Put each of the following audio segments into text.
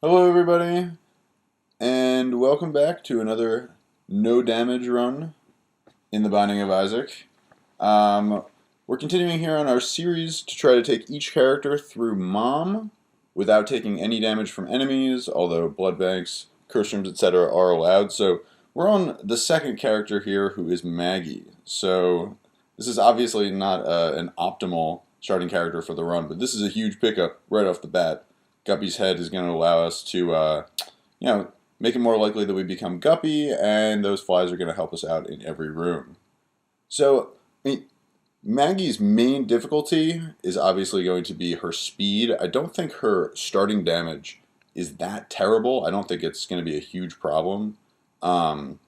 Hello, everybody, and welcome back to another no damage run in the Binding of Isaac. Um, we're continuing here on our series to try to take each character through Mom without taking any damage from enemies, although blood banks, curse rooms, etc. are allowed. So we're on the second character here, who is Maggie. So this is obviously not an optimal starting character for the run, but this is a huge pickup right off the bat. Guppy's head is going to allow us to, make it more likely that we become Guppy, and those flies are going to help us out in every room. So, Maggie's main difficulty is obviously going to be her speed. I don't think her starting damage is that terrible. I don't think it's going to be a huge problem um,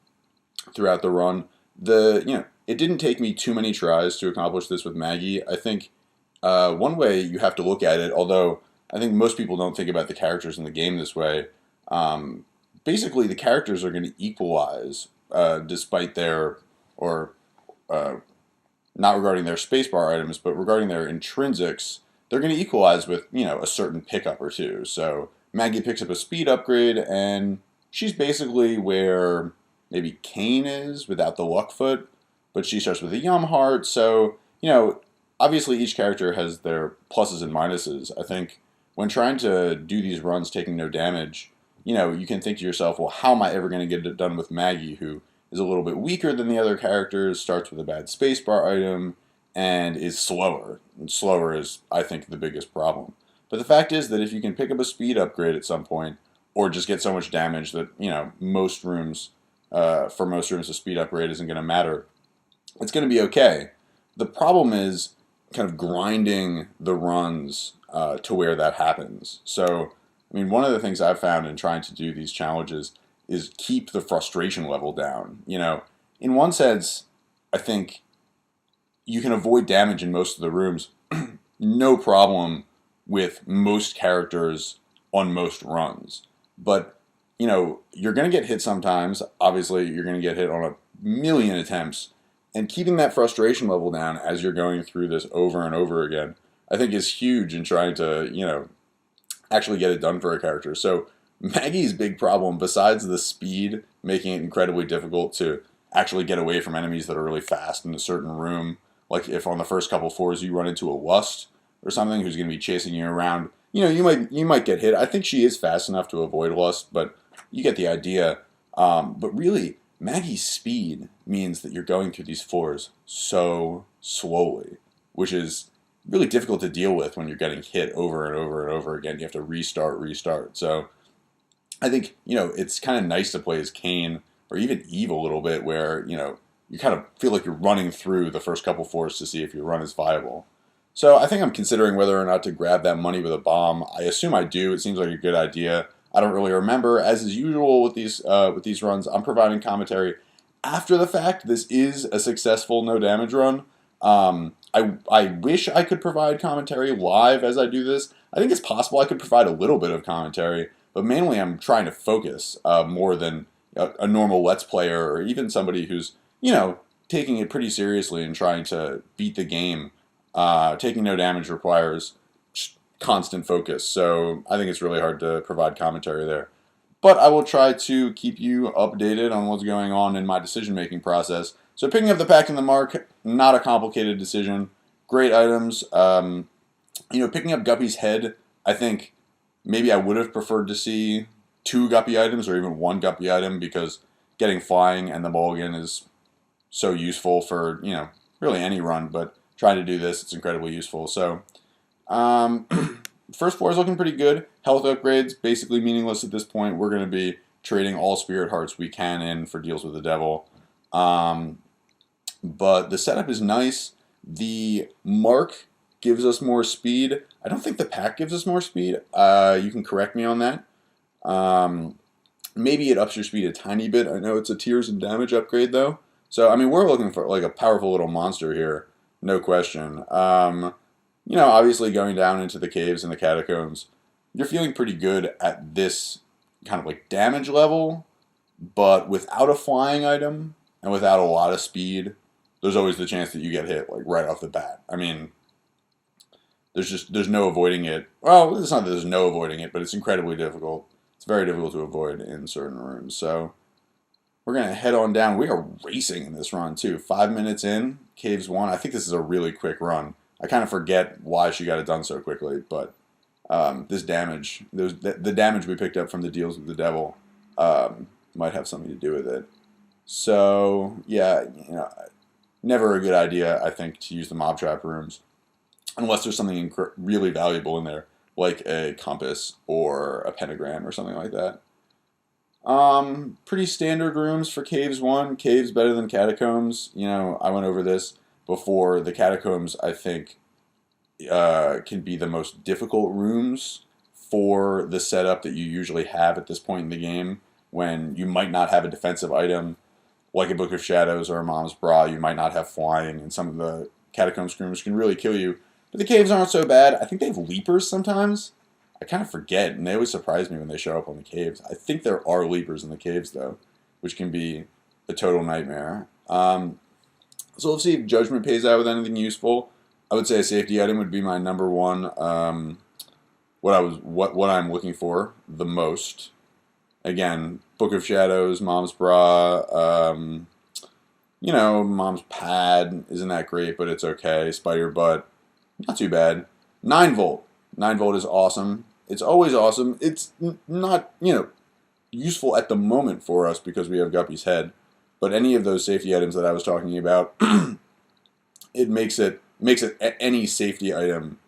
throughout the run. It didn't take me too many tries to accomplish this with Maggie. I think one way you have to look at it, although I think most people don't think about the characters in the game this way. Basically, the characters are going to equalize despite their, or not regarding their spacebar items, but regarding their intrinsics, they're going to equalize with, a certain pickup or two. So Maggie picks up a speed upgrade, and she's basically where maybe Cain is without the luck foot, but she starts with a yum heart. So, obviously each character has their pluses and minuses. I think when trying to do these runs taking no damage, you can think to yourself, well, how am I ever going to get it done with Maggie, who is a little bit weaker than the other characters, starts with a bad spacebar item, and is slower. And slower is, I think, the biggest problem. But the fact is that if you can pick up a speed upgrade at some point, or just get so much damage that, most rooms, for most rooms, a speed upgrade isn't going to matter, it's going to be okay. The problem is kind of grinding the runs to where that happens. So, one of the things I've found in trying to do these challenges is keep the frustration level down. In one sense, I think you can avoid damage in most of the rooms, no problem with most characters on most runs. But, you're going to get hit sometimes. Obviously, you're going to get hit on a million attempts. And keeping that frustration level down as you're going through this over and over again, I think is huge in trying to, actually get it done for a character. So Maggie's big problem, besides the speed making it incredibly difficult to actually get away from enemies that are really fast in a certain room, like if on the first couple floors you run into a Lust or something who's going to be chasing you around, you might get hit. I think she is fast enough to avoid Lust, but you get the idea. But really, Maggie's speed means that you're going through these floors so slowly, which is really difficult to deal with when you're getting hit over and over and over again. You have to restart. So I think, it's kind of nice to play as Cain or even Eve a little bit where, you kind of feel like you're running through the first couple floors to see if your run is viable. So I think I'm considering whether or not to grab that money with a bomb. I assume I do. It seems like a good idea. I don't really remember. As is usual with these runs, I'm providing commentary after the fact. This is a successful no damage run. I wish I could provide commentary live as I do this. I think it's possible I could provide a little bit of commentary, but mainly I'm trying to focus more than a normal Let's Player or even somebody who's, taking it pretty seriously and trying to beat the game. Taking no damage requires constant focus, so I think it's really hard to provide commentary there. But I will try to keep you updated on what's going on in my decision-making process. So picking up the pack in the mark, not a complicated decision. Great items. Picking up Guppy's head, I think maybe I would have preferred to see 2 Guppy items or even 1 Guppy item because getting flying and the mulligan is so useful for, really any run. But trying to do this, it's incredibly useful. So first floor is looking pretty good. Health upgrades, basically meaningless at this point. We're going to be trading all spirit hearts we can in for deals with the devil. But the setup is nice. The mark gives us more speed. I don't think the pack gives us more speed. You can correct me on that. Maybe it ups your speed a tiny bit. I know it's a tears and damage upgrade, though. So, we're looking for like a powerful little monster here. No question. Obviously going down into the caves and the catacombs, you're feeling pretty good at this kind of like damage level, but without a flying item and without a lot of speed, there's always the chance that you get hit like right off the bat. There's no avoiding it. Well, it's not that there's no avoiding it, but it's incredibly difficult. It's very difficult to avoid in certain rooms. So we're going to head on down. We are racing in this run, too. 5 minutes in, Caves 1. I think this is a really quick run. I kind of forget why she got it done so quickly, but this damage, the damage we picked up from the deals with the devil might have something to do with it. So, yeah, never a good idea, I think, to use the mob trap rooms, unless there's something really valuable in there, like a compass or a pentagram or something like that. Pretty standard rooms for Caves 1. Caves better than Catacombs. I went over this before. The Catacombs, I think, can be the most difficult rooms for the setup that you usually have at this point in the game, when you might not have a defensive item like a Book of Shadows or a Mom's Bra. You might not have flying, and some of the Catacombs rooms can really kill you. But the caves aren't so bad. I think they have leapers sometimes. I kind of forget, and they always surprise me when they show up on the caves. I think there are leapers in the caves, though, which can be a total nightmare. So let's see if Judgment pays out with anything useful. I would say a safety item would be my number one, what I'm looking for the most. Again, Book of Shadows, Mom's Bra, Mom's Pad isn't that great, but it's okay. Spider Butt, not too bad. 9 volt. 9 volt is awesome. It's always awesome. It's not, useful at the moment for us because we have Guppy's head. But any of those safety items that I was talking about, it makes it any safety item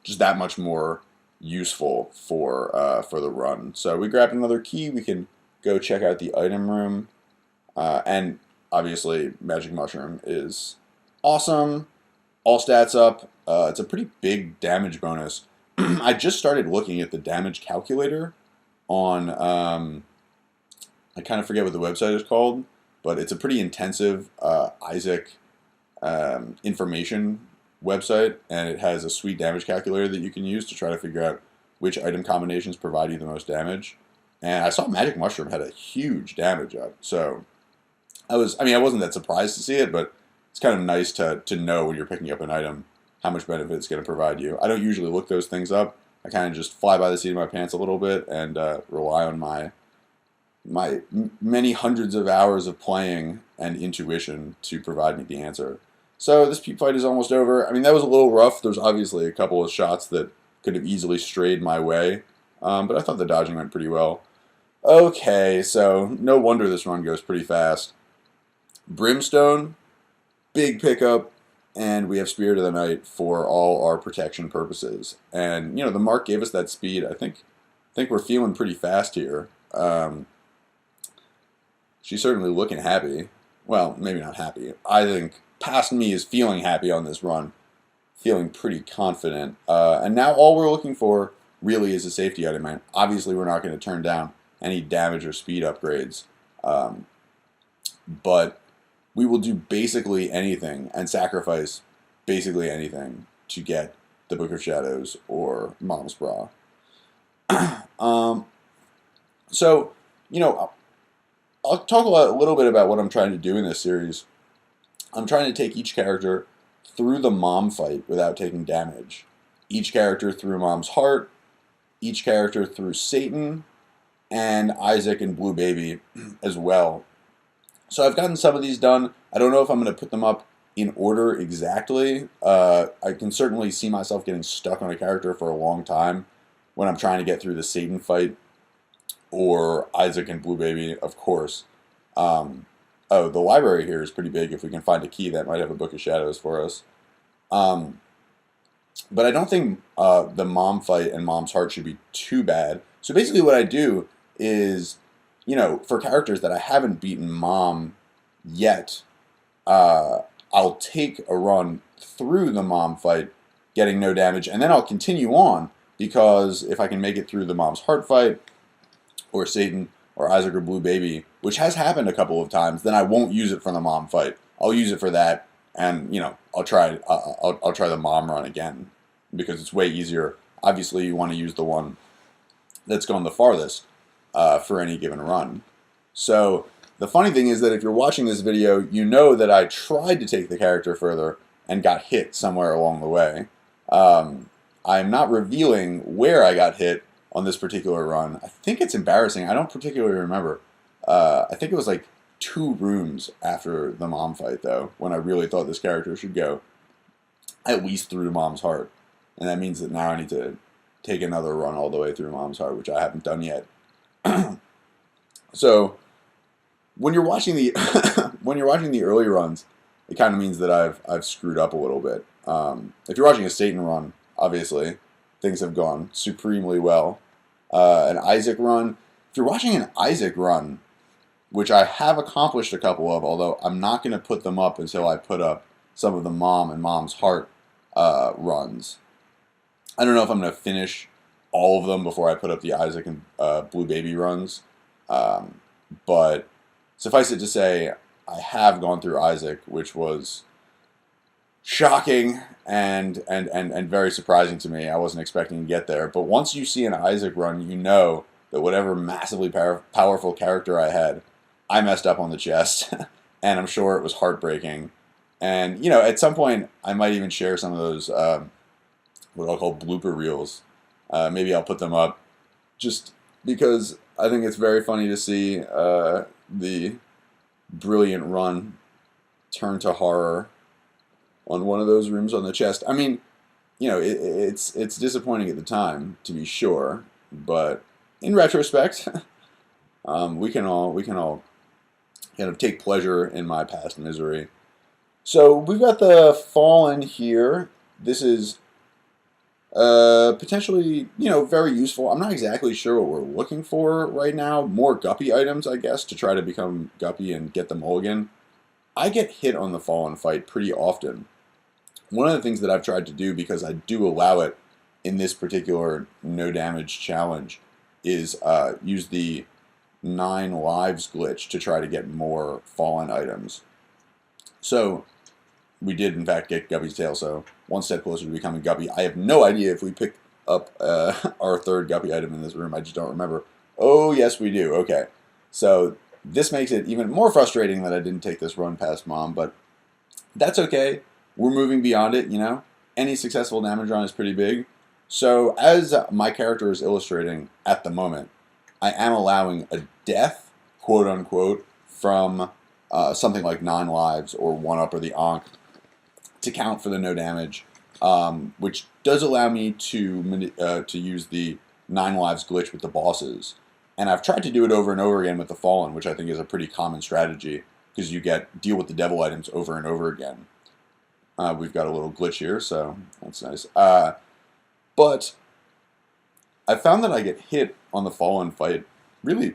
just that much more useful for the run. So we grabbed another key. We can go check out the item room. And obviously, Magic Mushroom is awesome. All stats up. It's a pretty big damage bonus. I just started looking at the damage calculator on, I kind of forget what the website is called, but it's a pretty intensive Isaac information website, and it has a sweet damage calculator that you can use to try to figure out which item combinations provide you the most damage. And I saw Magic Mushroom had a huge damage up, so I wasn't that surprised to see it, but it's kind of nice to know when you're picking up an item how much benefit it's going to provide you. I don't usually look those things up. I kind of just fly by the seat of my pants a little bit and rely on my many hundreds of hours of playing and intuition to provide me the answer. So this peep fight is almost over. That was a little rough. There's obviously a couple of shots that could have easily strayed my way, but I thought the dodging went pretty well. Okay, so no wonder this run goes pretty fast. Brimstone, big pickup, and we have Spirit of the Night for all our protection purposes. And, the mark gave us that speed. I think we're feeling pretty fast here. She's certainly looking happy. Well, maybe not happy. I think past me is feeling happy on this run. Feeling pretty confident. And now all we're looking for really is a safety item. And obviously we're not going to turn down any damage or speed upgrades. But we will do basically anything and sacrifice basically anything to get the Book of Shadows or Mom's Bra. So, I'll talk a little bit about what I'm trying to do in this series. I'm trying to take each character through the mom fight without taking damage. Each character through Mom's Heart, each character through Satan, and Isaac and Blue Baby as well. So I've gotten some of these done. I don't know if I'm going to put them up in order exactly. I can certainly see myself getting stuck on a character for a long time when I'm trying to get through the Satan fight or Isaac and Blue Baby, of course. The library here is pretty big. If we can find a key, that might have a Book of Shadows for us. But I don't think the mom fight and Mom's Heart should be too bad. So basically what I do is, for characters that I haven't beaten Mom yet, I'll take a run through the Mom fight, getting no damage, and then I'll continue on, because if I can make it through the Mom's Heart fight, or Satan, or Isaac or Blue Baby, which has happened a couple of times, then I won't use it for the Mom fight. I'll use it for that, and I'll try the Mom run again, because it's way easier. Obviously, you want to use the one that's gone the farthest for any given run. So the funny thing is that if you're watching this video, you know that I tried to take the character further and got hit somewhere along the way. I'm not revealing where I got hit, on this particular run. I think it's embarrassing. I don't particularly remember. I think it was like 2 rooms after the mom fight, though, when I really thought this character should go at least through Mom's Heart. And that means that now I need to take another run all the way through Mom's Heart, which I haven't done yet. So when you're watching the when you're watching the early runs, it kind of means that I've screwed up a little bit. If you're watching a Satan run, obviously things have gone supremely well. An Isaac run. If you're watching an Isaac run, which I have accomplished a couple of, although I'm not going to put them up until I put up some of the Mom and Mom's Heart runs. I don't know if I'm going to finish all of them before I put up the Isaac and Blue Baby runs. But suffice it to say, I have gone through Isaac, which was shocking and very surprising to me. I wasn't expecting to get there. But once you see an Isaac run, you know that whatever massively powerful character I had, I messed up on the chest. And I'm sure it was heartbreaking. And, at some point, I might even share some of those, what I'll call blooper reels. Maybe I'll put them up just because I think it's very funny to see the brilliant run turn to horror on one of those rooms on the chest. I mean, it's disappointing at the time, to be sure, but in retrospect, we can all kind of take pleasure in my past misery. So we've got the Fallen here. This is potentially, very useful. I'm not exactly sure what we're looking for right now. More Guppy items, I guess, to try to become Guppy and get the mulligan. I get hit on the Fallen fight pretty often. One of the things that I've tried to do, because I do allow it in this particular no damage challenge, is use the 9 lives glitch to try to get more Fallen items. So we did, in fact, get Guppy's tail, so one step closer to becoming Guppy. I have no idea if we picked up our 3rd Guppy item in this room. I just don't remember. Oh, yes, we do. Okay. So this makes it even more frustrating that I didn't take this run past Mom, but that's okay. We're moving beyond it, Any successful damage run is pretty big. So as my character is illustrating at the moment, I am allowing a death, quote-unquote, from something like 9 lives or 1-up or the Ankh to count for the no damage, which does allow me to use the 9 lives glitch with the bosses. And I've tried to do it over and over again with the Fallen, which I think is a pretty common strategy, because you deal with the devil items over and over again. We've got a little glitch here, so that's nice. But I found that I get hit on the Fallen fight really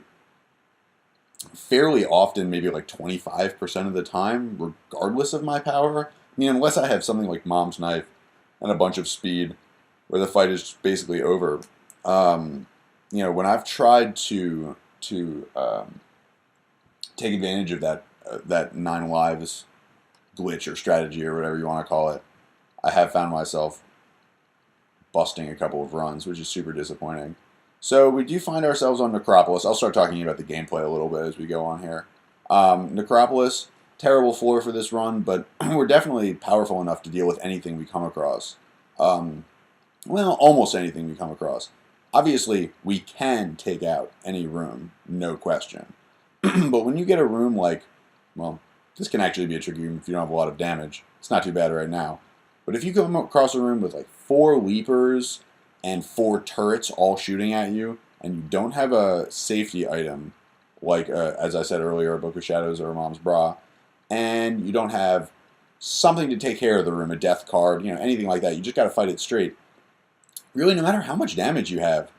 fairly often, maybe like 25% of the time, regardless of my power. I mean, unless I have something like Mom's Knife and a bunch of speed, where the fight is basically over. When I've tried to take advantage of that 9 lives glitch or strategy or whatever you want to call it, I have found myself busting a couple of runs, which is super disappointing. So we do find ourselves on Necropolis. I'll start talking about the gameplay a little bit as we go on here. Necropolis, terrible floor for this run, but we're definitely powerful enough to deal with anything we come across. Almost anything we come across. Obviously, we can take out any room, no question. But when you get a room like, this can actually be a tricky room if you don't have a lot of damage. It's not too bad right now. But if you come across a room with like 4 leapers and 4 turrets all shooting at you, and you don't have a safety item, like, as I said earlier, a Book of Shadows or a Mom's Bra, and you don't have something to take care of the room, a death card, anything like that, you just got to fight it straight. Really, no matter how much damage you have,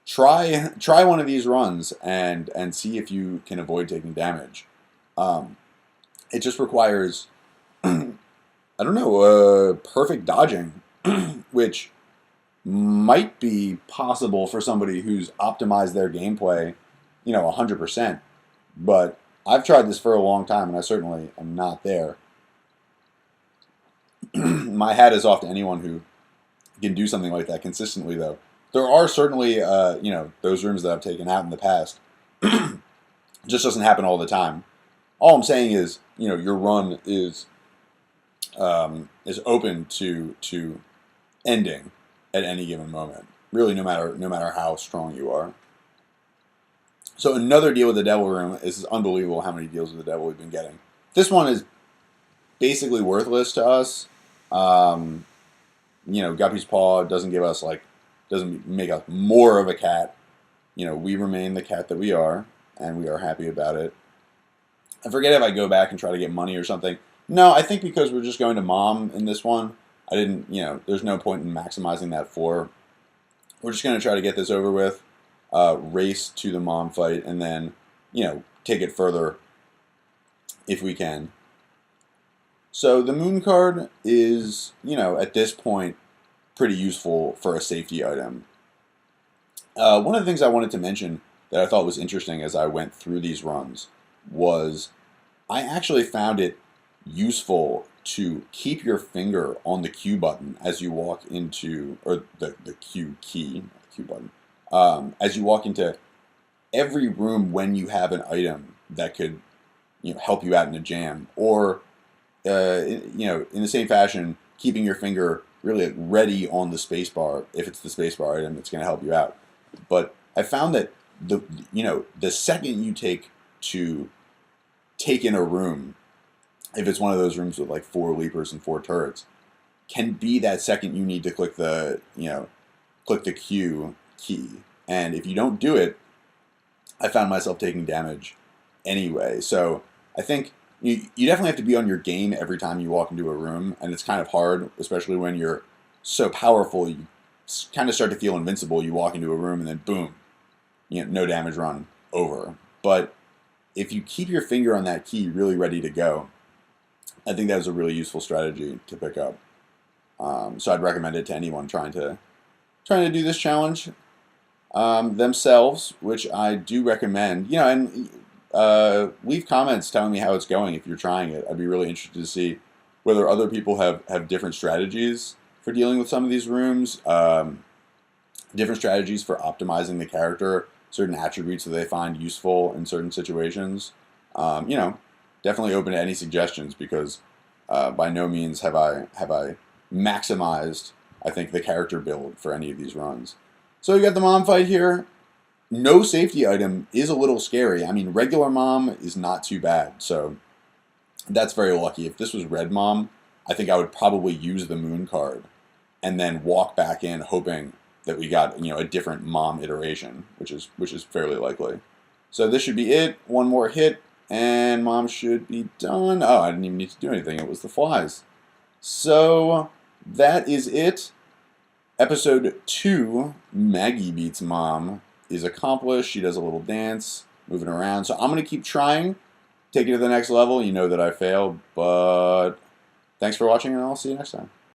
try one of these runs and see if you can avoid taking damage. It just requires, perfect dodging, which might be possible for somebody who's optimized their gameplay, 100%. But I've tried this for a long time, and I certainly am not there. My hat is off to anyone who can do something like that consistently, though. There are certainly, those rooms that I've taken out in the past. It just doesn't happen all the time. All I'm saying is, your run is open to ending at any given moment. really no matter how strong you are. So another deal with the devil room is unbelievable how many deals with the devil we've been getting. This one is basically worthless to us. Guppy's Paw doesn't make us more of a cat. We remain the cat that we are, and we are happy about it. I forget if I go back and try to get money or something. No, I think because we're just going to Mom in this one, I didn't, there's no point in maximizing that for. We're just going to try to get this over with, race to the Mom fight, and then, take it further if we can. So the Moon card is, at this point, pretty useful for a safety item. One of the things I wanted to mention that I thought was interesting as I went through these runs was I actually found it useful to keep your finger on the Q button as you walk into, or the Q key, not the Q button, as you walk into every room when you have an item that could, help you out in a jam, or, in the same fashion, keeping your finger really ready on the spacebar if it's the spacebar item that's going to help you out. But I found that the second you take in a room, if it's one of those rooms with like 4 leapers and 4 turrets, can be that second you need to click the Q key. And if you don't do it, I found myself taking damage anyway. So I think you definitely have to be on your game every time you walk into a room, and it's kind of hard, especially when you're so powerful. You kind of start to feel invincible. You walk into a room and then boom, no damage run, over. But if you keep your finger on that key really ready to go, I think that was a really useful strategy to pick up. So I'd recommend it to anyone trying to do this challenge themselves, which I do recommend. And leave comments telling me how it's going if you're trying it. I'd be really interested to see whether other people have different strategies for dealing with some of these rooms, different strategies for optimizing the character, certain attributes that they find useful in certain situations. Definitely open to any suggestions, because by no means have I maximized, I think, the character build for any of these runs. So you got the Mom fight here. No safety item is a little scary. I mean, regular Mom is not too bad, so that's very lucky. If this was Red Mom, I think I would probably use the Moon card and then walk back in hoping that we got, a different Mom iteration, which is fairly likely. So this should be it. One more hit, and Mom should be done. Oh, I didn't even need to do anything. It was the flies. So that is it. Episode 2, Maggie beats Mom, is accomplished. She does a little dance, moving around. So I'm going to keep trying, take it to the next level. You know that I failed, but thanks for watching, and I'll see you next time.